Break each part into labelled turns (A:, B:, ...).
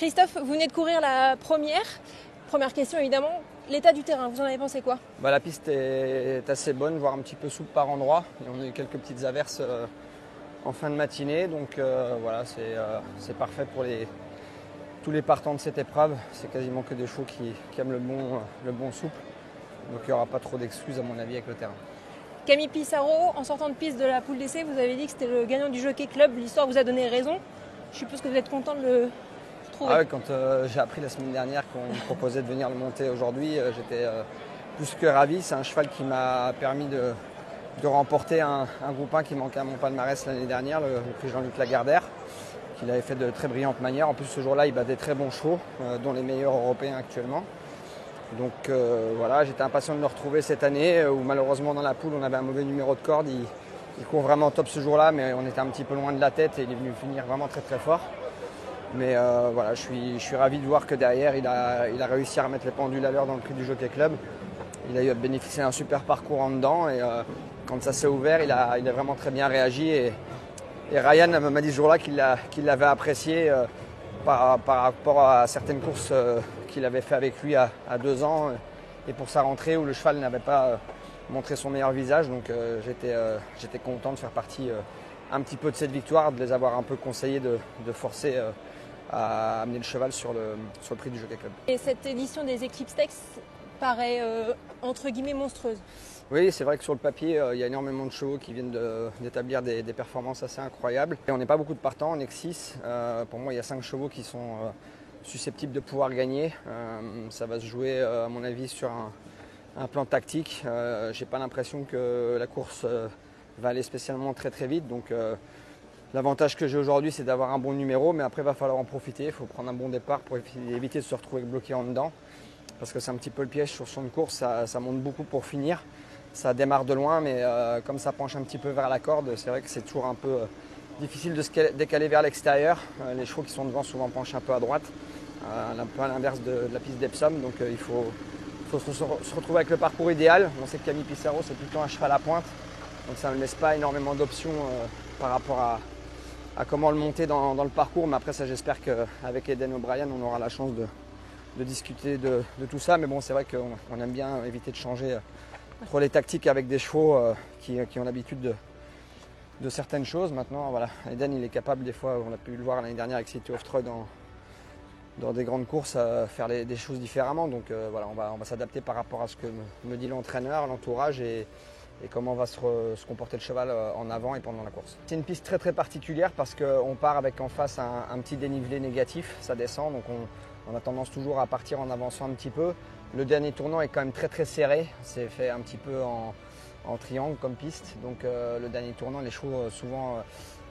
A: Christophe, vous venez de courir la première. Première question évidemment, l'état du terrain, vous en avez pensé quoi?
B: La piste est assez bonne, voire un petit peu souple par endroits. Et on a eu quelques petites averses en fin de matinée, donc voilà, c'est parfait pour tous les partants de cette épreuve. C'est quasiment que des chevaux qui aiment le bon souple, donc il n'y aura pas trop d'excuses à mon avis avec le terrain.
A: Camille Pissarro, en sortant de piste de la poule d'essai, vous avez dit que c'était le gagnant du Jockey Club. L'histoire vous a donné raison. Je suppose que vous êtes content de le trouver.
B: Ah ouais, quand j'ai appris la semaine dernière qu'on me proposait de venir le monter aujourd'hui, j'étais plus que ravi. C'est un cheval qui m'a permis de remporter un groupe 1 qui manquait à mon palmarès l'année dernière, le prix Jean-Luc Lagardère, qu'il avait fait de très brillantes manières. En plus, ce jour-là, il bat des très bons chevaux, dont les meilleurs européens actuellement. Donc voilà, j'étais impatient de le retrouver cette année, où malheureusement dans la poule, on avait un mauvais numéro de corde. Il court vraiment top ce jour-là, mais on était un petit peu loin de la tête et il est venu finir vraiment très très fort. Mais voilà, je suis ravi de voir que derrière, il a réussi à remettre les pendules à l'heure dans le prix du Jockey Club. Il a eu bénéficié d'un super parcours en dedans et quand ça s'est ouvert, il a vraiment très bien réagi. Et Ryan m'a dit ce jour-là qu'il l'avait apprécié par rapport à certaines courses qu'il avait fait avec lui à 2 ans et pour sa rentrée où le cheval n'avait pas montré son meilleur visage. Donc j'étais content de faire partie un petit peu de cette victoire, de les avoir un peu conseillés de forcer à amener le cheval sur le prix du Jockey Club.
A: Et cette édition des Eclipse Stakes paraît entre guillemets monstrueuse.
B: Oui, c'est vrai que sur le papier, il y a énormément de chevaux qui viennent d'établir des performances assez incroyables. Et on n'est pas beaucoup de partants, on n'est que 6. Pour moi, il y a 5 chevaux qui sont susceptibles de pouvoir gagner. Ça va se jouer, à mon avis, sur un plan tactique. Je n'ai pas l'impression que la course va aller spécialement très très vite. Donc l'avantage que j'ai aujourd'hui, c'est d'avoir un bon numéro, mais après il va falloir en profiter. Il faut prendre un bon départ pour éviter de se retrouver bloqué en dedans. Parce que c'est un petit peu le piège sur son course, ça monte beaucoup pour finir. Ça démarre de loin, mais comme ça penche un petit peu vers la corde, c'est vrai que c'est toujours un peu difficile de se décaler vers l'extérieur. Les chevaux qui sont devant souvent penchent un peu à droite, un peu à l'inverse de la piste d'Epsom. Donc il faut se retrouver avec le parcours idéal. On sait que Camille Pissarro, c'est plutôt un cheval à pointe, donc ça ne laisse pas énormément d'options par rapport à comment le monter dans le parcours. Mais après ça, j'espère qu'avec Eden O'Brien, on aura la chance de discuter de tout ça. Mais bon, c'est vrai qu'on aime bien éviter de changer trop les tactiques avec des chevaux qui ont l'habitude de certaines choses. Maintenant, voilà, Eden, il est capable des fois, on a pu le voir l'année dernière avec City of Troy dans des grandes courses, à faire des choses différemment. Donc voilà, on va s'adapter par rapport à ce que me dit l'entraîneur, l'entourage et comment va se comporter le cheval en avant et pendant la course. C'est une piste très très particulière parce qu'on part avec en face un petit dénivelé négatif, ça descend, donc on a tendance toujours à partir en avançant un petit peu. Le dernier tournant est quand même très très serré, c'est fait un petit peu en triangle comme piste. Donc le dernier tournant, les chevaux souvent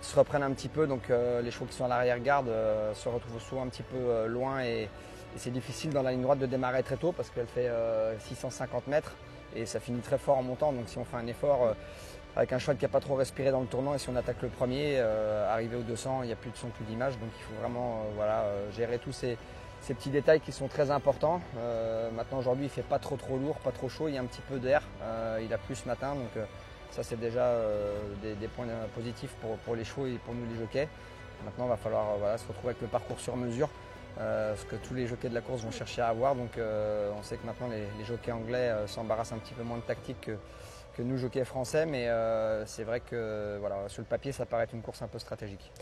B: se reprennent un petit peu, donc les chevaux qui sont à l'arrière-garde se retrouvent souvent un petit peu loin et c'est difficile dans la ligne droite de démarrer très tôt parce qu'elle fait 650 mètres et ça finit très fort en montant. Donc si on fait un effort avec un cheval qui n'a pas trop respiré dans le tournant et si on attaque le premier, arrivé au 200, il n'y a plus de son, plus d'image. Donc il faut vraiment gérer tous ces petits détails qui sont très importants. Maintenant aujourd'hui il ne fait pas trop lourd, pas trop chaud, il y a un petit peu d'air, il a plu ce matin, donc ça c'est déjà des points positifs pour les chevaux et pour nous les jockeys. Maintenant il va falloir se retrouver avec le parcours sur mesure, ce que tous les jockeys de la course vont chercher à avoir. Donc on sait que maintenant les jockeys anglais s'embarrassent un petit peu moins de tactique que nous jockeys français, mais c'est vrai que sur le papier ça paraît être une course un peu stratégique.